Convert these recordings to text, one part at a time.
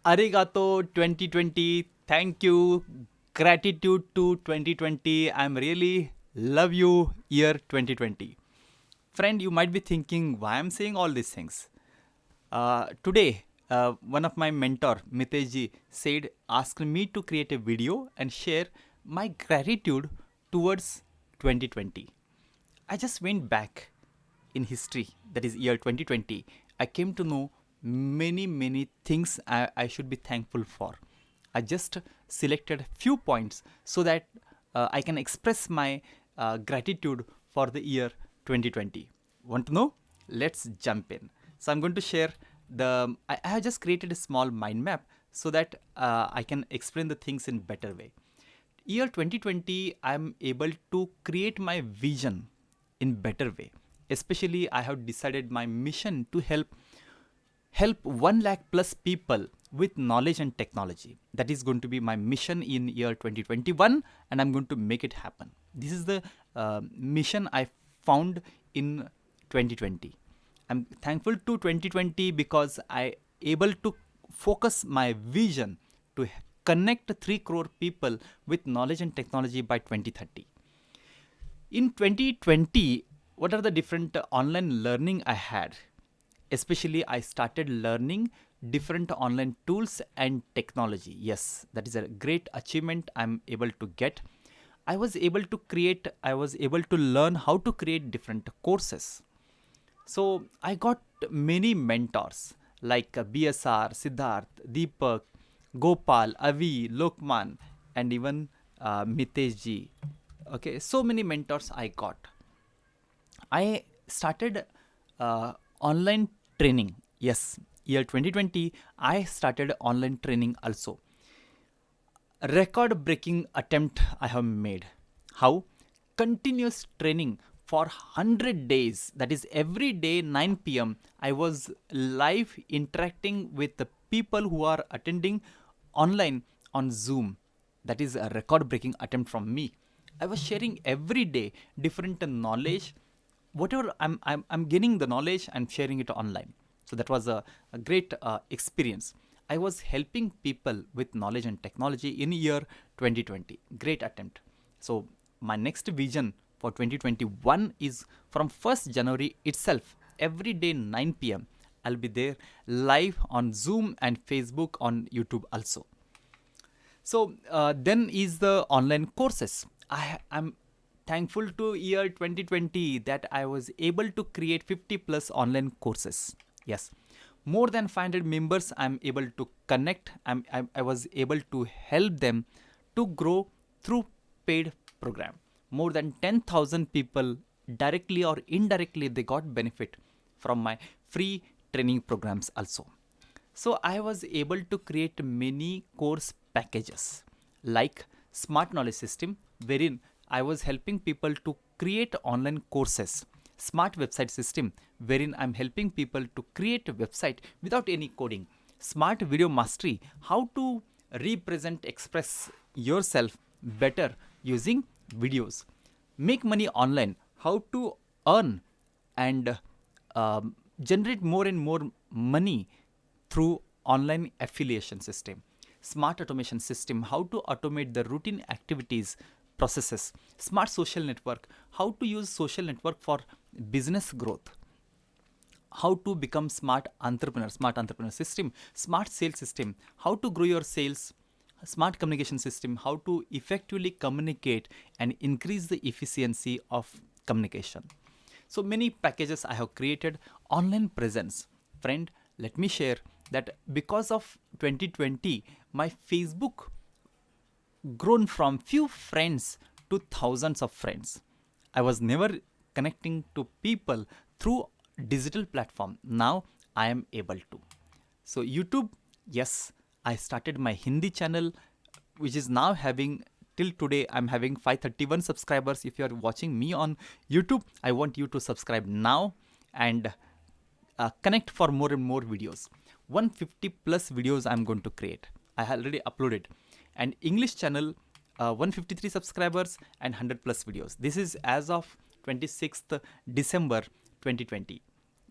Arigato 2020. Thank you. Gratitude to 2020. I'm really love you year 2020. Friend, you might be thinking why I'm saying all these things. Today, one of my mentor, Mitejji, said, asked me to create a video and share my gratitude towards 2020. I just went back in history, that is year 2020. I came to know many things I should be thankful for. I just selected few points so that I can express my gratitude for the year 2020. Want to know? Let's jump in. So I'm going to share I have just created a small mind map so that I can explain the things in better way. Year 2020, I'm able to create my vision in better way. Especially, I have decided my mission to help 1 lakh plus people with knowledge and technology. That is going to be my mission in year 2021, and I'm going to make it happen. This is the mission I found in 2020. I'm thankful to 2020 because I able to focus my vision to connect 3 crore people with knowledge and technology by 2030. In 2020, what are the different online learning I had? Especially, I started learning different online tools and technology. Yes, that is a great achievement I'm able to get. I was able to learn how to create different courses. So I got many mentors like BSR, Siddharth, Deepak, Gopal, Avi, Lokman, and even Mitesh ji. Okay, so many mentors I got. I started online training. Yes, year 2020, I started online training also. Record breaking attempt I have made. How? Continuous training for 100 days. That is every day 9 p.m. I was live interacting with the people who are attending online on Zoom. That is a record breaking attempt from me. I was sharing every day different knowledge. Whatever I'm gaining the knowledge and sharing it online. So that was a great experience. I was helping people with knowledge and technology in year 2020. Great attempt. So my next vision for 2021 is from 1st January itself, every day 9 p.m. I'll be there live on Zoom and Facebook, on YouTube also. So then is the online courses. I'm thankful to year 2020 that I was able to create 50 plus online courses. Yes, more than 500 members I'm able to connect. I was able to help them to grow through paid program. More than 10,000 people directly or indirectly they got benefit from my free training programs also. So I was able to create many course packages like Smart Knowledge System, wherein I was helping people to create online courses. Smart Website System, wherein I'm helping people to create a website without any coding. Smart Video Mastery, how to represent, express yourself better using videos. Make money online, how to earn and generate more and more money through online affiliation system. Smart automation system, how to automate the routine activities processes. Smart social network, how to use social network for business growth. How to become smart entrepreneur system. Smart sales system, how to grow your sales. Smart communication system, how to effectively communicate and increase the efficiency of communication. So many packages I have created. Online presence, friend, let me share that because of 2020 my Facebook grown from few friends to thousands of friends. I was never connecting to people through digital platform. Now I am able to. So YouTube, yes, I started my Hindi channel, which is now having till today I'm having 531 subscribers. If you are watching me on YouTube, I want you to subscribe now and connect for more and more videos. 150 plus videos I'm going to create. I already uploaded. And English channel, 153 subscribers and 100 plus videos. This is as of 26th December 2020.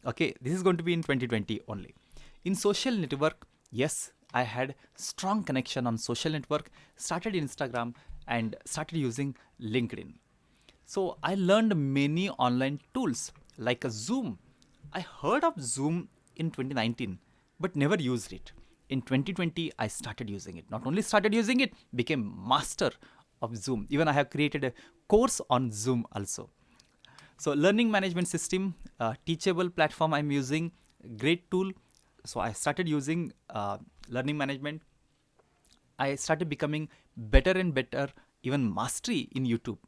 Okay, this is going to be in 2020 only. In social network, yes, I had strong connection on social network, started Instagram and started using LinkedIn. So I learned many online tools like a Zoom. I heard of Zoom in 2019 but never used it. In 2020 I started using it. Not only started using it, became master of Zoom. Even I have created a course on Zoom also. So learning management system, teachable platform I'm using, great tool. So I started using learning management. I started becoming better and better, even mastery in YouTube.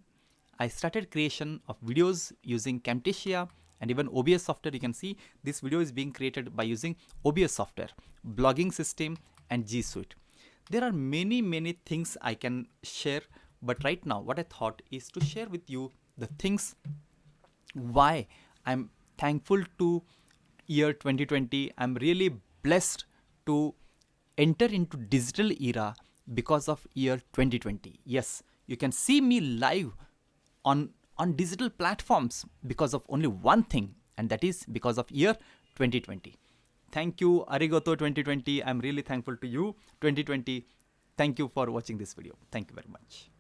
I started creation of videos using Camtasia and even OBS software. You can see this video is being created by using OBS software, blogging system and G Suite. There are many things I can share, but right now what I thought is to share with you the things why I'm thankful to year 2020. I'm really blessed to enter into digital era because of year 2020. Yes, you can see me live on digital platforms because of only one thing, and that is because of year 2020. Thank you, arigato 2020. I'm really thankful to you 2020. Thank you for watching this video. Thank you very much.